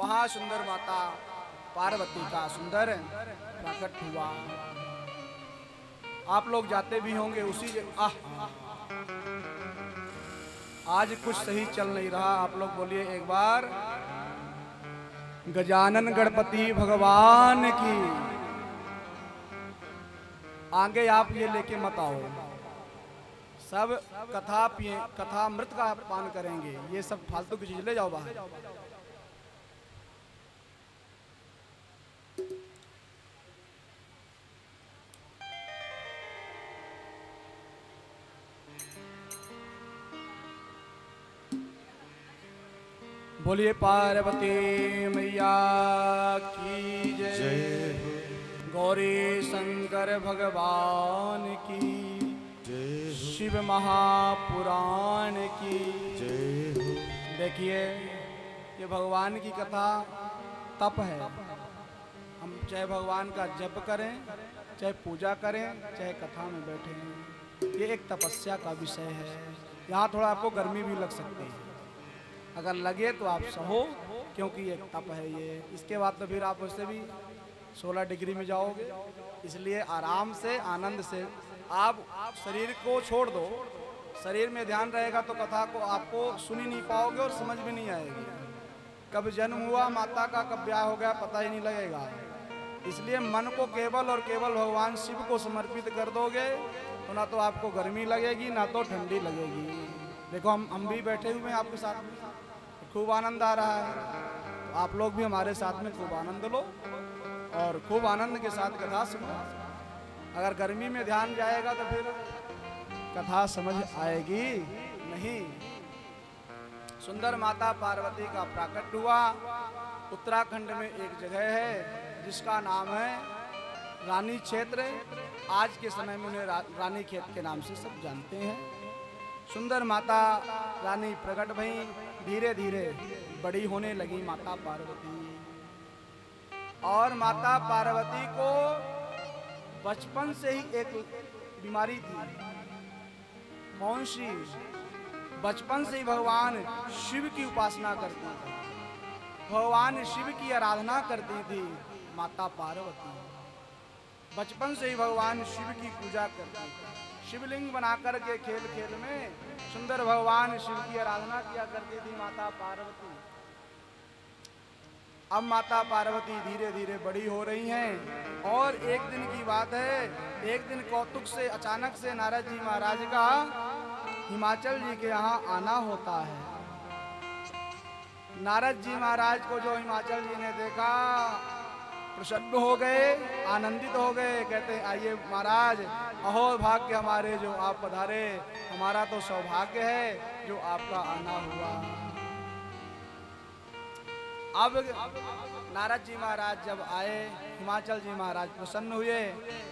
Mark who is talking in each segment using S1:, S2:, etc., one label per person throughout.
S1: वहां सुंदर माता पार्वती का सुंदर प्रकट हुआ। आप लोग जाते भी होंगे उसी आज कुछ सही चल नहीं रहा। आप लोग बोलिए एक बार, गजानन गणपति भगवान की। आगे आप ये लेके मत आओ, सब कथा पिए, कथा मृत का पान करेंगे, ये सब फालतू की चीज ले जाओ बाहर। बोलिए पार्वती मैया की जय, गौरी शंकर भगवान की जय, शिव महापुराण की जय। देखिए ये भगवान की कथा तप है। हम चाहे भगवान का जप करें, चाहे पूजा करें, चाहे कथा में बैठे, ये एक तपस्या का विषय है। यहाँ थोड़ा आपको गर्मी भी लग सकती है, अगर लगे तो आप सहो, क्योंकि ये तप है ये। इसके बाद तो फिर आप उससे भी 16 डिग्री में जाओगे। इसलिए आराम से आनंद से आप शरीर को छोड़ दो। शरीर में ध्यान रहेगा तो कथा को आपको सुन ही नहीं पाओगे और समझ भी नहीं आएगी। कब जन्म हुआ माता का, कब ब्याह हो गया, पता ही नहीं लगेगा। इसलिए मन को केवल और केवल भगवान शिव को समर्पित कर दोगे तो ना तो आपको गर्मी लगेगी ना तो ठंडी लगेगी। देखो हम भी बैठे हुए हैं आपके साथ में, खूब आनंद आ रहा है। तो आप लोग भी हमारे साथ में खूब आनंद लो और खूब आनंद के साथ कथा सुनो। अगर गर्मी में ध्यान जाएगा तो फिर कथा समझ आएगी नहीं। सुंदर माता पार्वती का प्राकट हुआ। उत्तराखंड में एक जगह है जिसका नाम है रानी क्षेत्र। आज के समय में उन्हें रानी खेत के नाम से सब जानते हैं। सुंदर माता रानी प्रकट भई, धीरे धीरे बड़ी होने लगी माता पार्वती। और माता पार्वती को बचपन से ही एक बीमारी थी। कौन सी? बचपन से ही भगवान शिव की उपासना करती थी, भगवान शिव की आराधना करती थी माता पार्वती। बचपन से ही भगवान शिव की पूजा करती थी। शिवलिंग बनाकर के खेल खेल में सुंदर भगवान शिव की आराधना किया करती थी माता पार्वती। अब माता पार्वती धीरे धीरे बड़ी हो रही हैं और एक दिन की बात है, एक दिन कौतुक से अचानक से नारद जी महाराज का हिमाचल जी के यहाँ आना होता है। नारद जी महाराज को जो हिमाचल जी ने देखा प्रसन्न हो गए, आनंदित हो गए। कहते आइए महाराज, अहो भाग्य हमारे जो आप पधारे, हमारा तो सौभाग्य है जो आपका आना हुआ। अब नारद जी महाराज जब आए, हिमाचल जी महाराज प्रसन्न हुए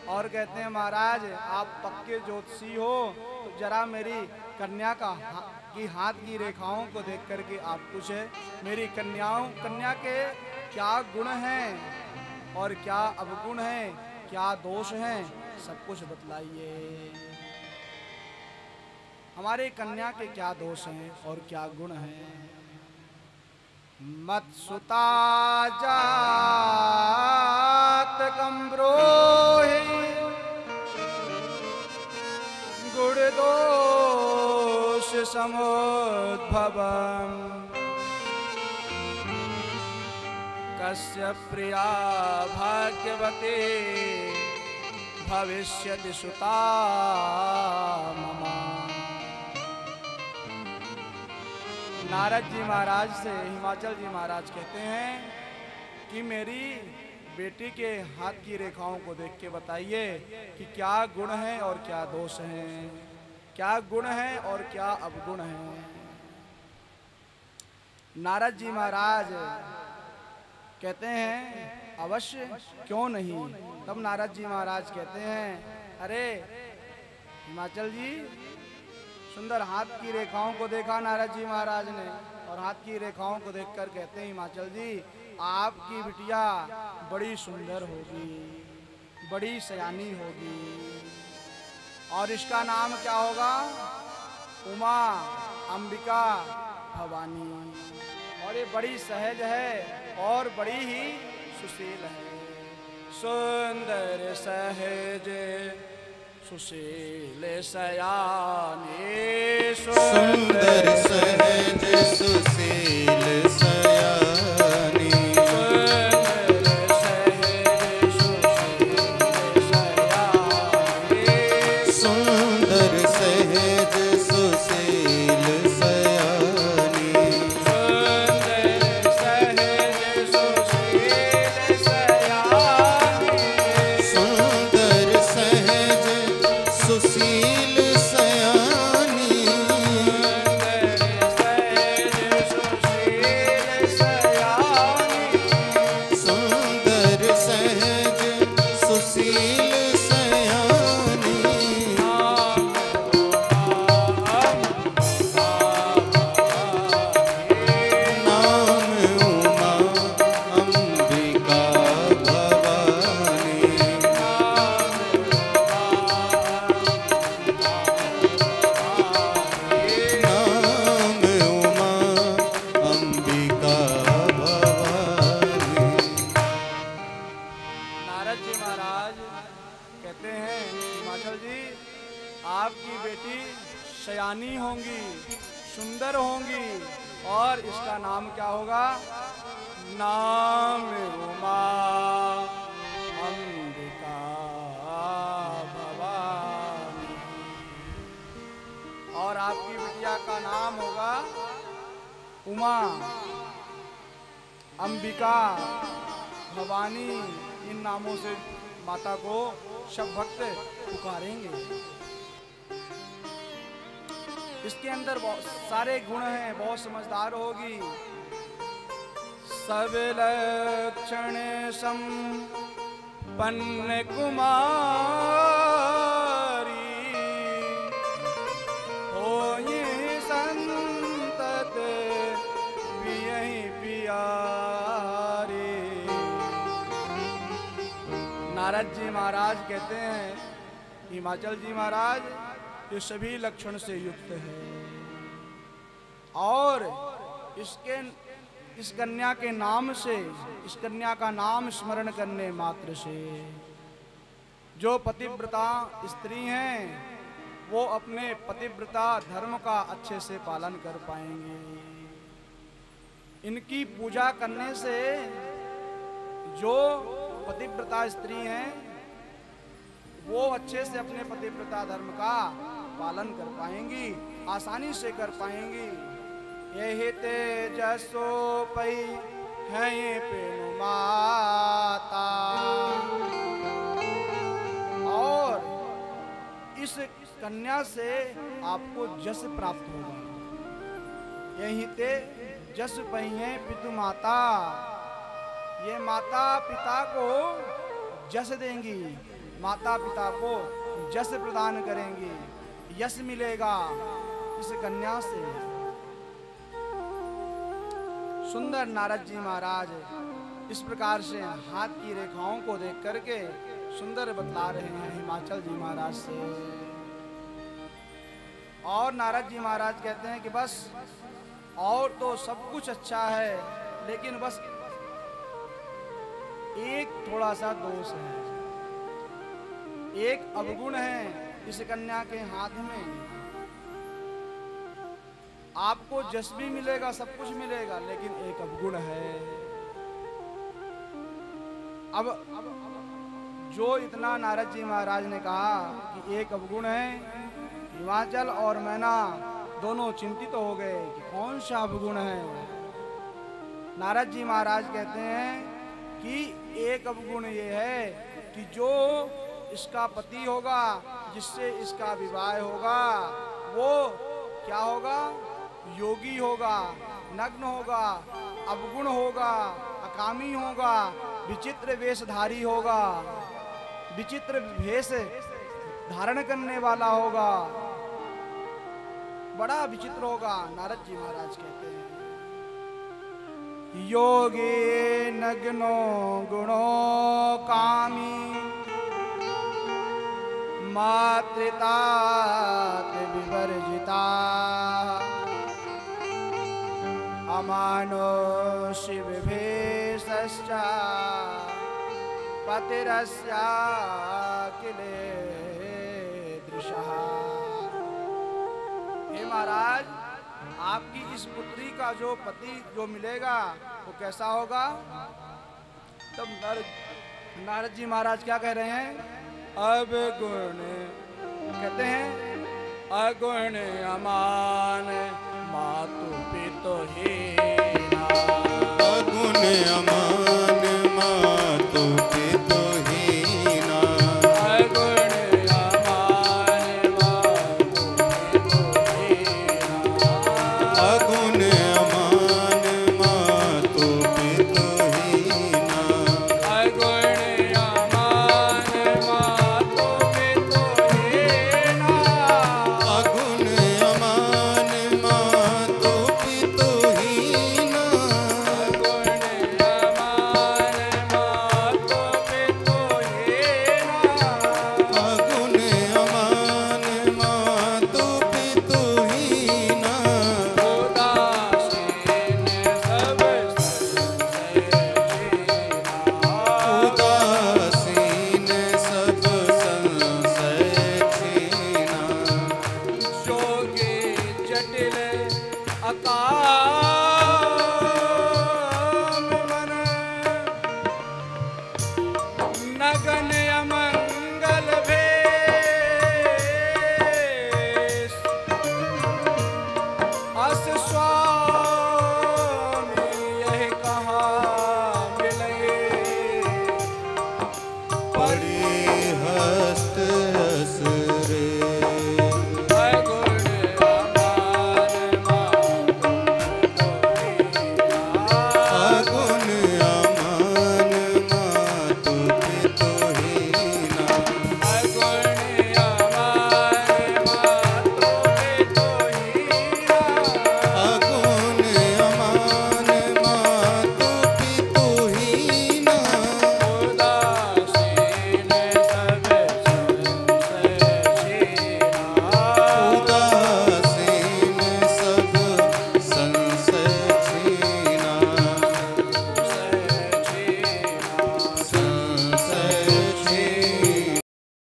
S1: और कहते हैं महाराज आप पक्के ज्योतिषी हो, तो जरा मेरी कन्या की हाथ की रेखाओं को देख करके आप कुछ मेरी कन्या के क्या गुण हैं और क्या अवगुण हैं, क्या दोष हैं, सब कुछ बतलाइए। हमारे कन्या के क्या दोष हैं और क्या गुण हैं। मत्सुता जात कम्ब्रोहि गुण दोष समुद्भवम् कस्य प्रिया भाग्यवती भविष्यति सुता मम। नारद जी महाराज से हिमाचल जी महाराज कहते हैं कि मेरी बेटी के हाथ की रेखाओं को देख के बताइए कि क्या गुण हैं और क्या दोष हैं, क्या गुण हैं और क्या अवगुण हैं। नारद जी महाराज कहते हैं अवश्य, क्यों नहीं। तब नारद जी महाराज कहते हैं अरे हिमाचल जी, सुंदर हाथ की रेखाओं को देखा नारद जी महाराज ने और हाथ की रेखाओं को देखकर कहते हैं हिमाचल जी आपकी बिटिया बड़ी सुंदर होगी, बड़ी सयानी होगी और इसका नाम क्या होगा? उमा, अंबिका, भवानी। और ये बड़ी सहज है और बड़ी ही सुशील है। सुंदर सहज सुशील सयानी,
S2: सुंदर सहज सुशील सयानी, सुंदर सहज सुशील सयानी, सुंदर सहज सुशील सयानी, सुंदर सहज सुशील सयानी, नाम उमा अंबिका भवानी, नाम उमा अंबिका भवानी।
S1: नारद जी महाराज कहते हैं हिमाचल जी, आपकी बेटी शयानी होंगी, सुंदर होंगी, और इसका नाम क्या होगा? नाम उमा अंबिका भवानी। और आपकी बिटिया का नाम होगा उमा, अंबिका, भवानी। इन नामों से माता को सब भक्त पुकारेंगे। इसके अंदर बहुत सारे गुण हैं, बहुत समझदार होगी। सब लक्षण संपन्न कुमारी, होई संतत पियहि पियारी। नारद जी महाराज कहते हैं हिमाचल जी महाराज, ये सभी लक्षण से युक्त है, और इस कन्या के नाम से, इस कन्या का नाम स्मरण करने मात्र से जो पतिव्रता स्त्री हैं वो अपने पतिव्रता धर्म का अच्छे से पालन कर पाएंगे। इनकी पूजा करने से जो पतिव्रता स्त्री हैं वो अच्छे से अपने पतिव्रता धर्म का पालन कर पाएंगी, आसानी से कर पाएंगी। यही तेजसो पई है पेनु माता, और इस कन्या से आपको जस प्राप्त होगा। यही ते जस पई है पितु माता, ये माता पिता को जस देंगी, माता पिता को जस प्रदान करेंगी, यश मिलेगा इस कन्या से। सुंदर नारद जी महाराज इस प्रकार से हाथ की रेखाओं को देख करके सुंदर बतला रहे हैं हिमाचल जी महाराज से। और नारद जी महाराज कहते हैं कि बस और तो सब कुछ अच्छा है, लेकिन बस एक थोड़ा सा दोष है, एक अवगुण है इस कन्या के हाथ में। आपको जस भी मिलेगा, सब कुछ मिलेगा, लेकिन एक अवगुण है। अब जो इतना नारद जी महाराज ने कहा कि एक अवगुण है, हिमाचल और मैना दोनों चिंतित हो गए कि कौन सा अवगुण है। नारद जी महाराज कहते हैं कि एक अवगुण ये है कि जो इसका पति होगा, जिससे इसका विवाह होगा, वो क्या होगा? योगी होगा, नग्न होगा, अवगुण होगा, अकामी होगा, विचित्र वेशधारी होगा, विचित्र वेश धारण करने वाला होगा, बड़ा विचित्र होगा। नारद जी महाराज कहते हैं योगी नग्नो गुणो कामी, मातृतात विवर्जिता, समानो शिवभेषश्च पतिरस्याखिलेदृशः। हे महाराज, आपकी इस पुत्री का जो पति जो मिलेगा वो कैसा होगा? तब नारद जी महाराज क्या कह रहे हैं? अब गुण कहते हैं, अगुण अमान मातु पितु हीना।
S2: अगुण अमान